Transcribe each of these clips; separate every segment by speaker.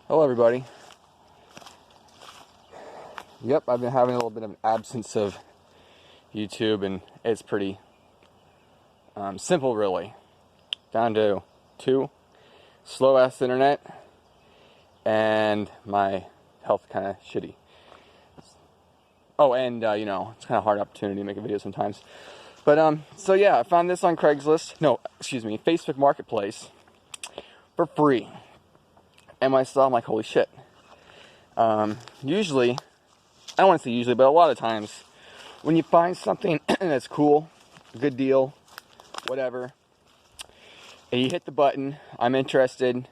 Speaker 1: Hello everybody. Yep, I've been having a little bit of an absence of YouTube, and it's pretty simple really. Down to two: slow ass internet and my health kind of shitty. Oh, and you know, it's kind of hard opportunity to make a video sometimes. But so yeah, I found this on Craigslist. No, excuse me, Facebook Marketplace for free. And myself, I'm like, holy shit. Usually, I don't want to say usually, but a lot of times, when you find something that's cool, good deal, whatever, and you hit the button, I'm interested,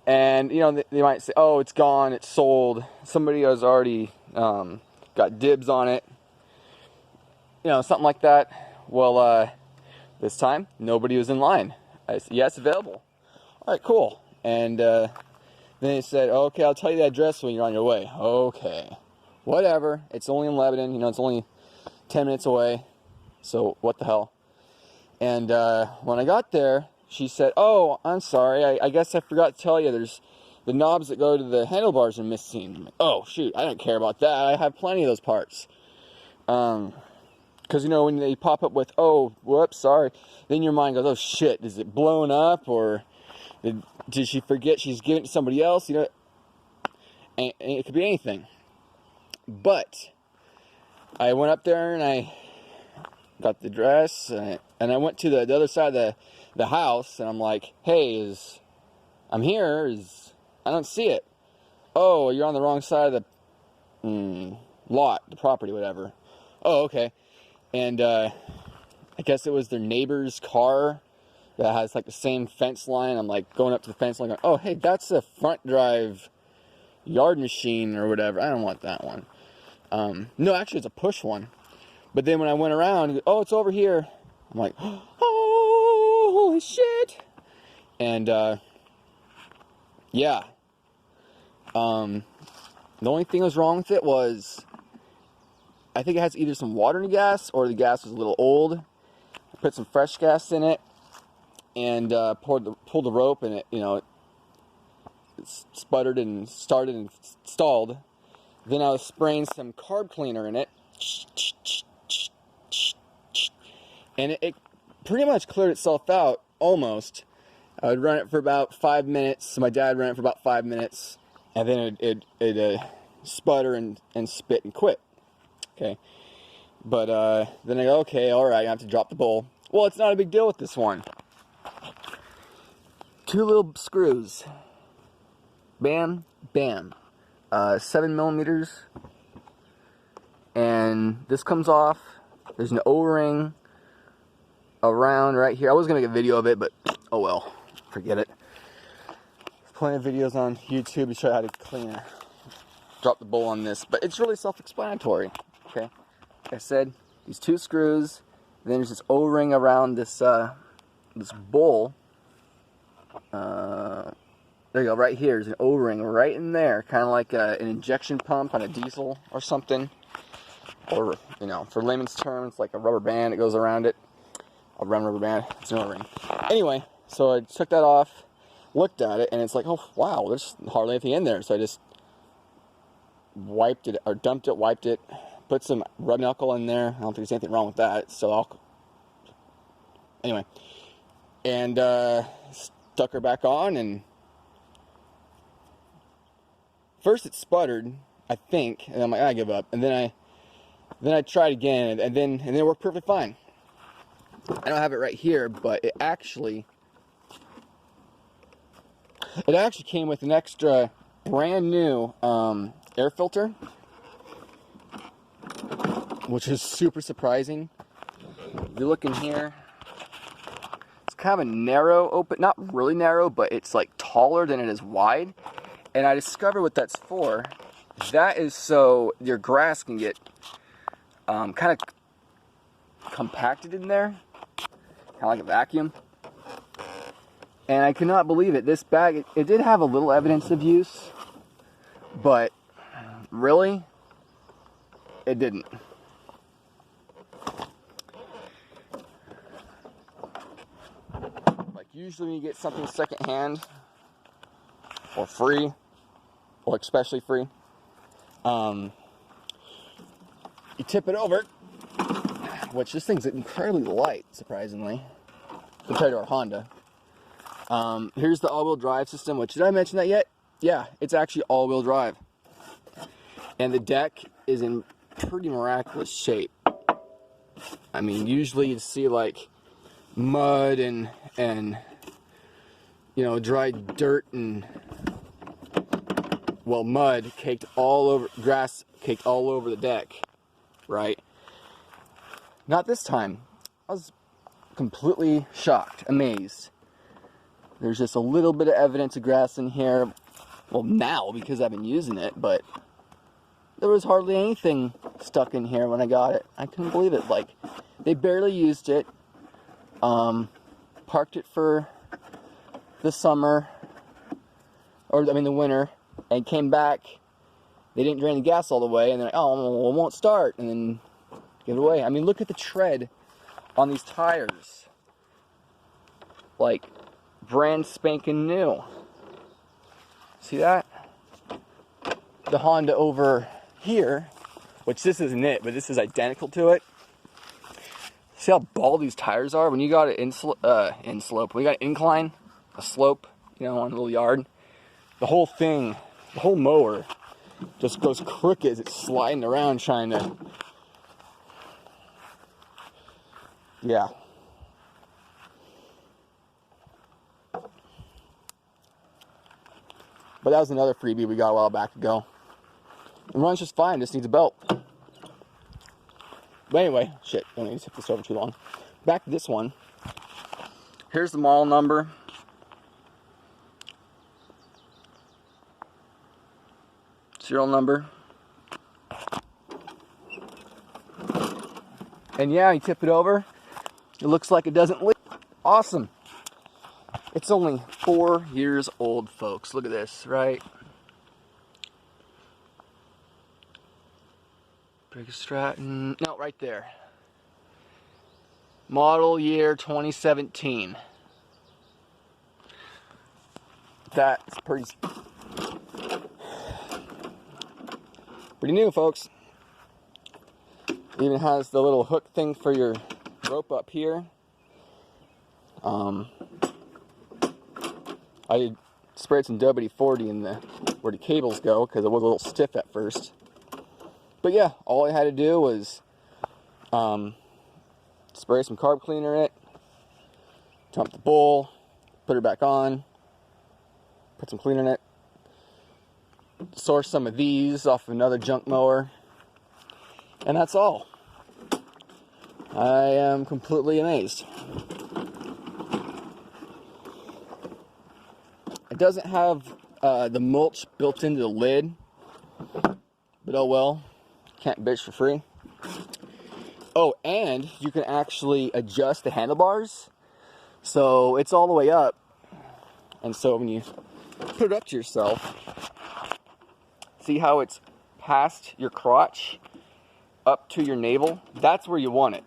Speaker 1: and you know, they might say, oh, it's gone, it's sold, somebody has already got dibs on it, you know, something like that. Well, this time, nobody was in line. I said, yeah, it's available. All right, cool. And then they said, okay, I'll tell you the address when you're on your way. Okay, whatever. It's only in Lebanon. You know, it's only 10 minutes away. So what the hell? And when I got there, she said, oh, I'm sorry. I guess I forgot to tell you. There's the knobs that go to the handlebars are missing. I'm like, oh, shoot. I don't care about that. I have plenty of those parts. Because, you know, when they pop up with, oh, whoops, sorry, then your mind goes, oh, shit, is it blown up? Or did she forget she's giving it to somebody else? You know, and it could be anything. But I went up there and I got the dress, and I went to the other side of the house, and I'm like, hey, I'm here, I don't see it. Oh, you're on the wrong side of the lot, the property, whatever. Oh, okay. And I guess it was their neighbor's car that has like the same fence line. I'm like going up to the fence line going, oh, hey, that's a front drive yard machine or whatever. I don't want that one. No, actually it's a push one. But then when I went around, oh, it's over here. I'm like, oh, holy shit. And yeah. The only thing that was wrong with it was, I think it has either some water in the gas, or the gas was a little old. I put some fresh gas in it, and pulled the rope, and it, you know, it sputtered and started and stalled. Then I was spraying some carb cleaner in it, and it pretty much cleared itself out, almost. I would run it for about 5 minutes. My dad ran it for about 5 minutes, and then it sputter and spit and quit. Okay, but then I go, okay, all right, I have to drop the bowl. Well, it's not a big deal with this one. 2 little screws. Bam, bam. 7 millimeters. And this comes off. There's an O-ring around right here. I was going to make a video of it, but oh well. Forget it. There's plenty of videos on YouTube to show you how to drop the bowl on this. But it's really self-explanatory. Okay. Like I said, these 2 screws. Then there's this O-ring around this this bowl. There you go, right here is an O-ring right in there, kind of like an injection pump on a diesel or something, or, you know, for layman's terms, like a rubber band that goes around it. A rubber band, it's an O-ring. Anyway, so I took that off, looked at it, and it's like, oh wow, there's hardly anything in there. So I just wiped it, or dumped it, wiped it, put some rub knuckle in there. I don't think there's anything wrong with that. So anyway, and stuck her back on, and first it sputtered, I think, and I'm like, I give up. And then I tried again, and then it worked perfectly fine. I don't have it right here, but it actually came with an extra brand new air filter, which is super surprising. If you look in here, it's kind of a narrow open, not really narrow, but it's like taller than it is wide. And I discovered what that's for. That is so your grass can get kind of compacted in there, kind of like a vacuum. And I could not believe it. This bag, it did have a little evidence of use, but really, it didn't. Like usually when you get something secondhand or free, or especially free. You tip it over, which this thing's incredibly light, surprisingly, compared to our Honda. Here's the all-wheel drive system, which, did I mention that yet? Yeah, it's actually all-wheel drive. And the deck is in pretty miraculous shape. I mean, usually you'd see like mud and you know, dried dirt and, well, mud caked all over, grass caked all over the deck, right? Not this time. I was completely shocked, amazed. There's just a little bit of evidence of grass in here. Well, now, because I've been using it, but there was hardly anything stuck in here when I got it. I couldn't believe it. Like, they barely used it. Parked it for the summer, or I mean the winter, and came back. They didn't drain the gas all the way, and they're like, oh, well, it won't start, and then give it away. I mean, look at the tread on these tires. Like, brand spanking new. See that? The Honda over here, which this isn't it, but this is identical to it. See how bald these tires are? When you got it when you got an incline, a slope, you know, on a little yard, the whole thing, the whole mower just goes crooked as it's sliding around trying to, yeah. But that was another freebie we got a while back ago. It runs just fine, just needs a belt. But anyway, shit, don't need to tip this over too long. Back to this one. Here's the model number. Serial number. And yeah, you tip it over. It looks like it doesn't leak. Awesome. It's only 4 years old, folks. Look at this, right? Brake Stratton. No, right there. Model year 2017. That's pretty new, folks. It even has the little hook thing for your rope up here. I sprayed some WD-40 in where the cables go because it was a little stiff at first. But yeah, all I had to do was spray some carb cleaner in it, dump the bowl, put her back on, put some cleaner in it, source some of these off of another junk mower, and that's all. I am completely amazed. It doesn't have the mulch built into the lid, but oh well, can't bitch for free. Oh, and you can actually adjust the handlebars, so it's all the way up, and so when you put it up to yourself, see how it's past your crotch, up to your navel? That's where you want it.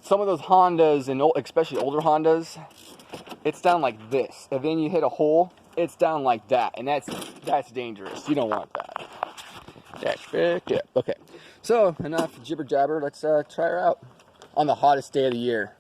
Speaker 1: Some of those Hondas, and especially older Hondas, it's down like this, and then you hit a hole, it's down like that, and that's dangerous. You don't want that. That's yeah. Okay, so enough jibber jabber. Let's try her out on the hottest day of the year.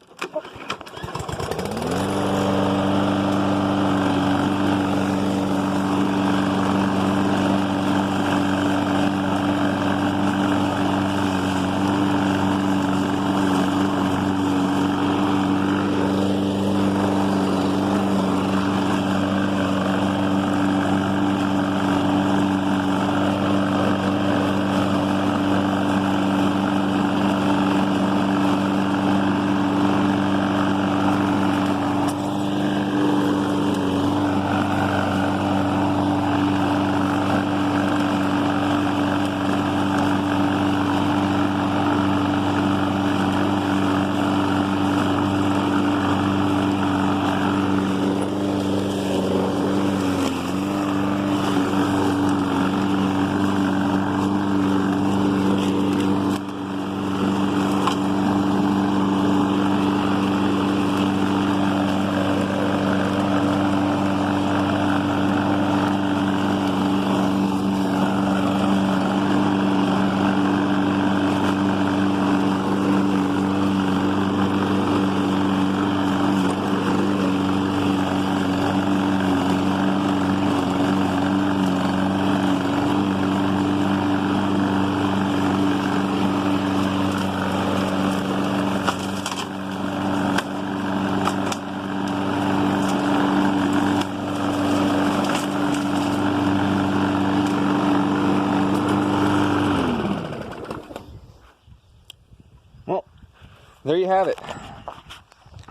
Speaker 1: there you have it.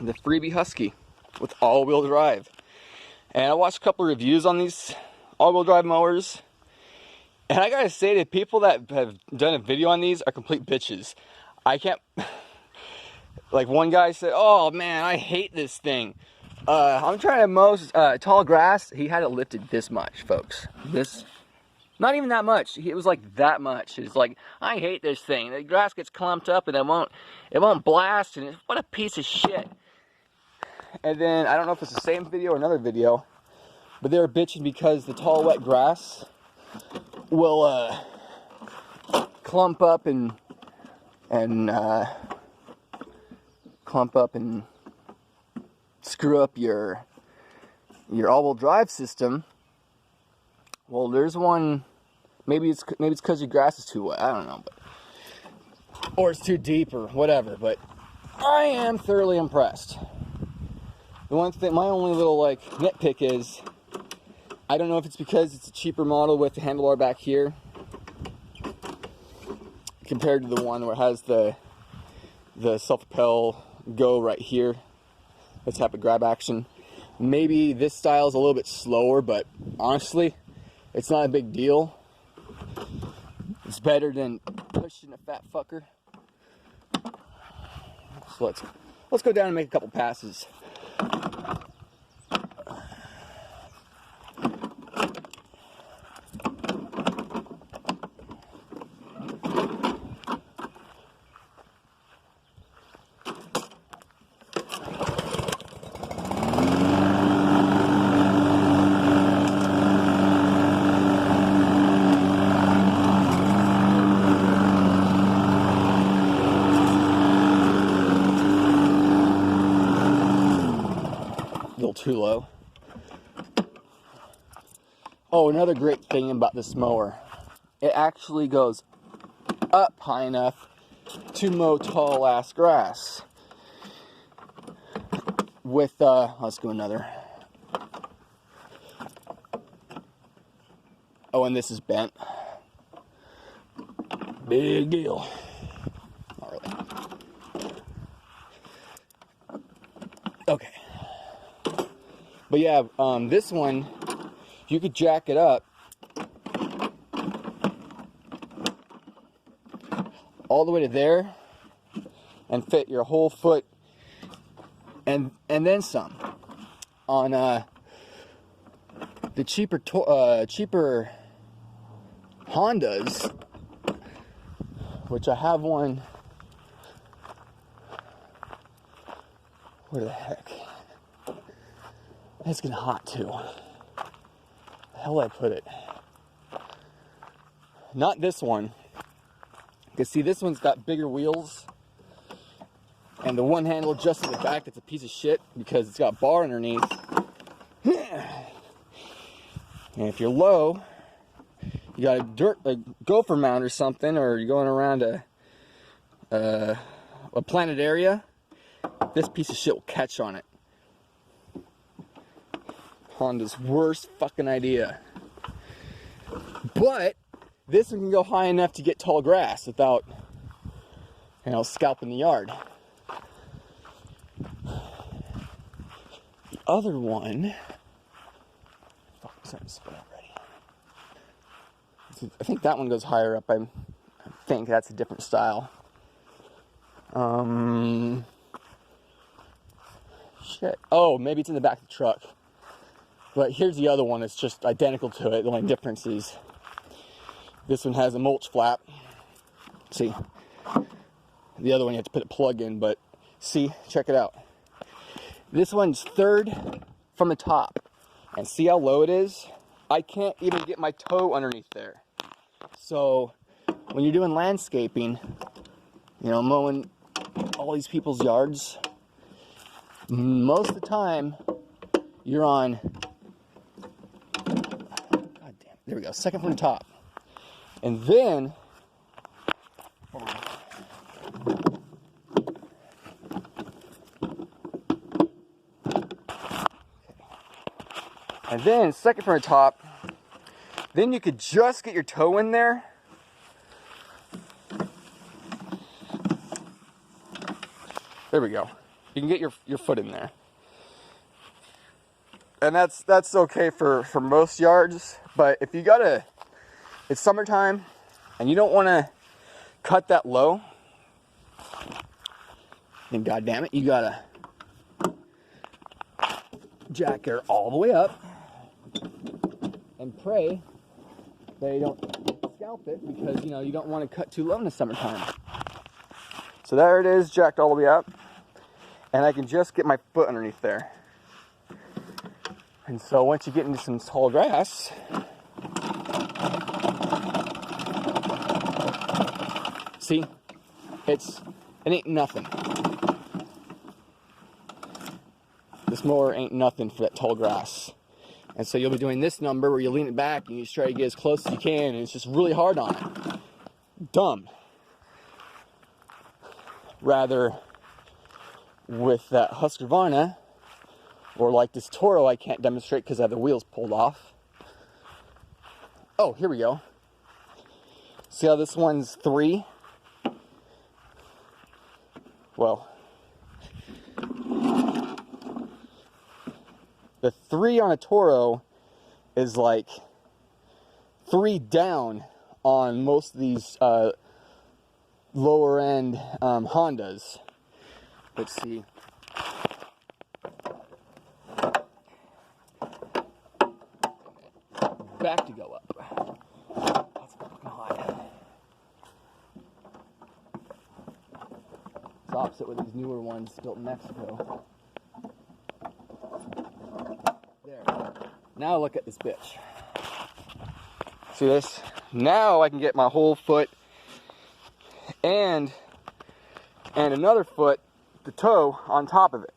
Speaker 1: The freebie Husky with all-wheel drive. And I watched a couple of reviews on these all-wheel drive mowers. And I gotta say, the people that have done a video on these are complete bitches. I can't... Like one guy said, oh man, I hate this thing. I'm trying to mow tall grass. He had it lifted this much, folks. This, not even that much. It was like that much. It's like, I hate this thing. The grass gets clumped up and it won't blast, and what a piece of shit. And then, I don't know if it's the same video or another video, but they were bitching because the tall, wet grass will clump up and screw up your all-wheel drive system. Well, there's one. Maybe it's because your grass is too wet. I don't know, or it's too deep or whatever. But I am thoroughly impressed. The one thing, my only little like nitpick is, I don't know if it's because it's a cheaper model with the handlebar back here compared to the one where it has the self-propel go right here. This type of grab action. Maybe this style is a little bit slower, but honestly, it's not a big deal. It's better than pushing a fat fucker. So let's go down and make a couple passes. Too low. Oh, another great thing about this mower, it actually goes up high enough to mow tall ass grass. With let's go another. Oh, and this is bent. Big deal. Not really. Okay. But yeah, this one, you could jack it up all the way to there and fit your whole foot and then some. On the cheaper Hondas, which I have one. Where the heck? It's getting hot too. The hell did I put it? Not this one. Because see, this one's got bigger wheels. And the one handle just to the back, that's a piece of shit because it's got a bar underneath. And if you're low, you got a gopher mount or something, or you're going around a planted area, this piece of shit will catch on it. Honda's worst fucking idea. But this one can go high enough to get tall grass without, scalping the yard. The other one, fuck, I'm starting to spin already. I think that one goes higher up. I think that's a different style. Shit. Oh, maybe it's in the back of the truck. But here's the other one that's just identical to it. The only difference is this one has a mulch flap. See? The other one you have to put a plug in, but see? Check it out. This one's third from the top. And see how low it is? I can't even get my toe underneath there. So when you're doing landscaping, mowing all these people's yards, most of the time you're on, god damn, there we go, second from the top. And then second from the top, then you could just get your toe in there. There we go. You can get your foot in there. And that's okay for most yards, but if you gotta, it's summertime and you don't want to cut that low, then god damn it, you gotta jack her all the way up and pray they don't scalp it, because you don't want to cut too low in the summertime. So there it is, jacked all the way up, and I can just get my foot underneath there. And so once you get into some tall grass, see, it ain't nothing. This mower ain't nothing for that tall grass. And so you'll be doing this number where you lean it back and you just try to get as close as you can, and it's just really hard on it. Dumb. Rather, with that Husqvarna, or like this Toro, I can't demonstrate because I have the wheels pulled off. Oh, here we go. See how this one's 3? Well, the 3 on a Toro is like 3 down on most of these lower end Hondas. Let's see. Back to go up. That's fucking hot. It's opposite with these newer ones built in Mexico. There. Now look at this bitch. See this? Now I can get my whole foot and another foot, the toe, on top of it.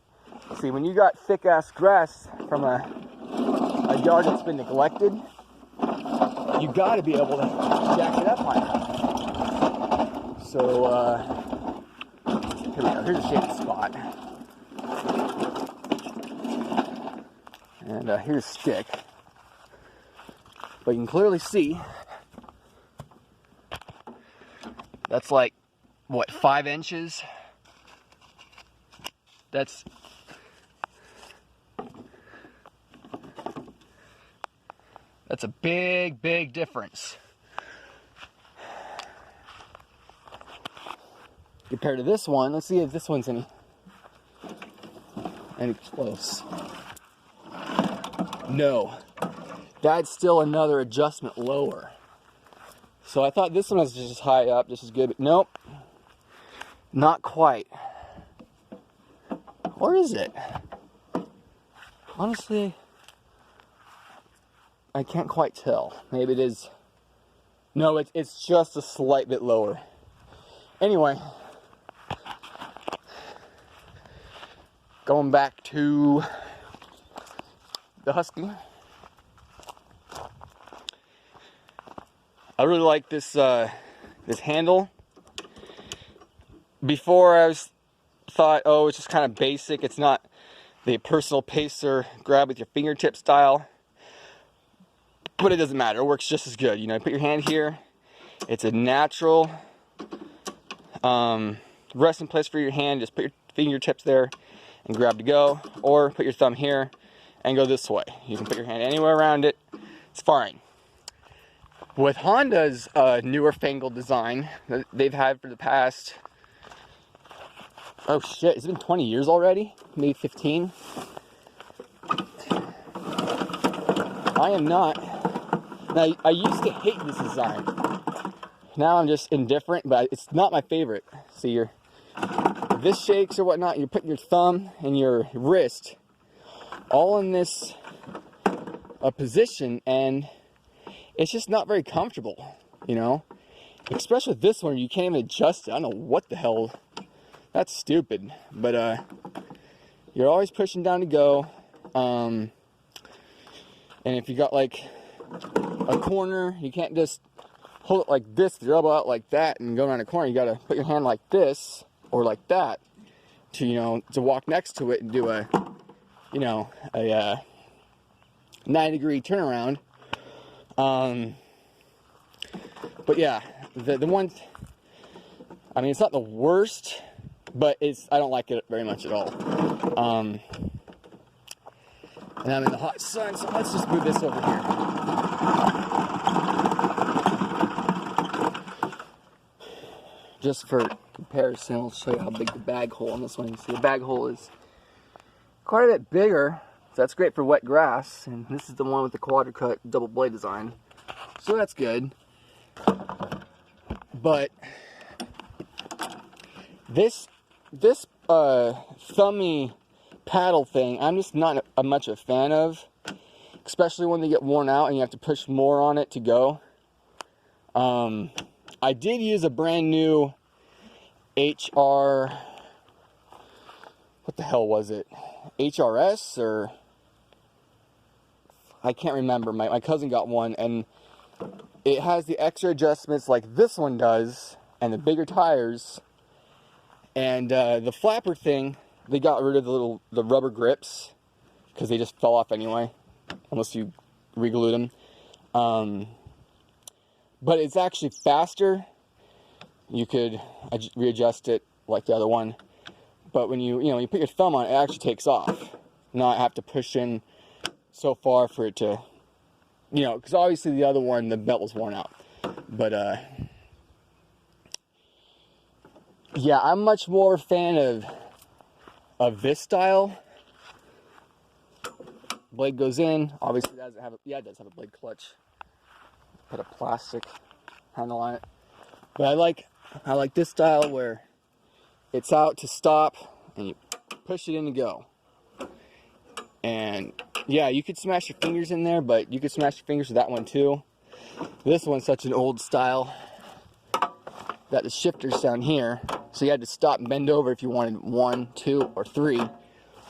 Speaker 1: See, when you got thick ass grass from a yard that's been neglected, you got to be able to jack it up higher. So here we go. Here's a shady spot, and here's a stick. But you can clearly see that's like, what, 5 inches? That's a big, big difference compared to this one. Let's see if this one's any close. No, that's still another adjustment lower. So I thought this one was just high up, just as good, but nope, not quite. Or is it? Honestly, I can't quite tell. Maybe it is. No, it's just a slight bit lower. Anyway, going back to the Husky. I really like this this handle. Before I thought, oh, it's just kind of basic. It's not the personal pacer grab with your fingertip style. But it doesn't matter. It works just as good. You put your hand here. It's a natural resting place for your hand. Just put your fingertips there and grab to go. Or put your thumb here and go this way. You can put your hand anywhere around it. It's fine. With Honda's newer fangled design that they've had for the past, oh shit, it's been 20 years already? Maybe 15? I am not. Now, I used to hate this design. Now I'm just indifferent, but it's not my favorite. See, if this shakes or whatnot, you're putting your thumb and your wrist all in this position, and it's just not very comfortable, Especially with this one, you can't even adjust it. I don't know what the hell. That's stupid. But you're always pushing down to go. And if you got like a corner, you can't just hold it like this, your elbow out like that, and go around a corner. You got to put your hand like this or like that to to walk next to it and do a 9-degree turnaround. But yeah, the one, I mean, it's not the worst but I don't like it very much at all. And I'm in the hot sun, so let's just move this over here. Just for comparison, I'll show you how big the bag hole on this one. You see the bag hole is quite a bit bigger, so that's great for wet grass. And this is the one with the quadra cut double blade design, so that's good. But this thummy paddle thing, I'm just not much a fan of, especially when they get worn out and you have to push more on it to go. I did use a brand new what the hell was it? HRS, or I can't remember. My cousin got one, and it has the extra adjustments like this one does, and the bigger tires. And the flapper thing, they got rid of the rubber grips because they just fell off anyway, unless you re-glued them. But it's actually faster. You could readjust it like the other one, but when you put your thumb on it, it actually takes off. Not have to push in so far for it to, because obviously the other one, the belt was worn out. But yeah, I'm much more a fan of this style. Blade goes in. Obviously, it doesn't have it does have a blade clutch. Put a plastic handle on it. But I like this style where it's out to stop and you push it in to go. And yeah, you could smash your fingers in there, but you could smash your fingers with that one too. This one's such an old style that the shifter's down here, so you had to stop and bend over if you wanted 1, 2, or 3.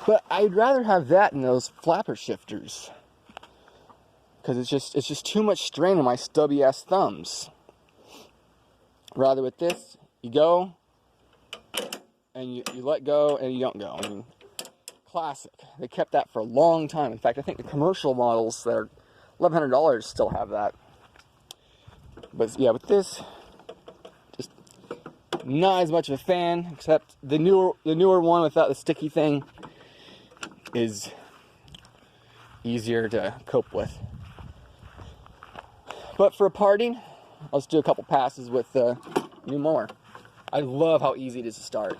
Speaker 1: But I'd rather have that than those flapper shifters, because it's just too much strain on my stubby ass thumbs. Rather with this, you go and you let go and you don't go. I mean, classic. They kept that for a long time. In fact, I think the commercial models that are $1,100 still have that. But yeah, with this, just not as much of a fan, except the newer one without the sticky thing is easier to cope with. But for parting, let's do a couple passes with the new mower. I love how easy it is to start.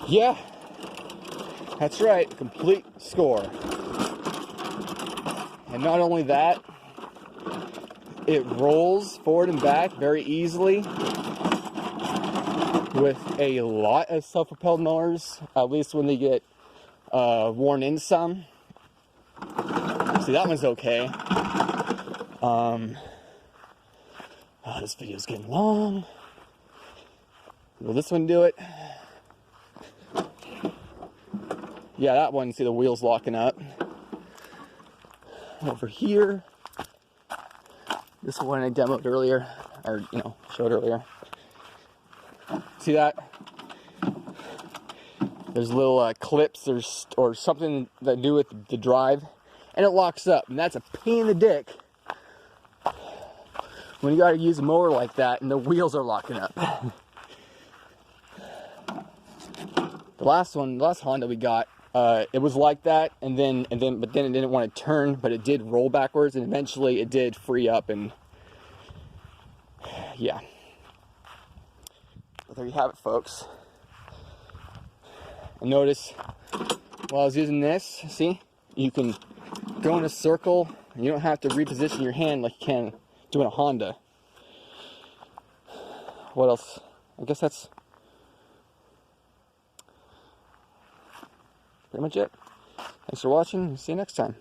Speaker 1: Yeah, that's right, complete score. And not only that, it rolls forward and back very easily with a lot of self-propelled mowers, at least when they get worn in some. See, that one's okay. Oh, this video's getting long. Will this one do it? Yeah, that one, see the wheels locking up. Over here, this one I demoed earlier, or showed earlier. See that? There's little clips or something that do with the drive, and it locks up, and that's a pain in the dick when you gotta use a mower like that and the wheels are locking up. The last Honda we got, it was like that, but then it didn't want to turn, but it did roll backwards, and eventually it did free up, and yeah. But there you have it, folks. And notice, while I was using this, see, you can go in a circle, and you don't have to reposition your hand like you can doing a Honda. What else? I guess that's pretty much it. Thanks for watching. See you next time.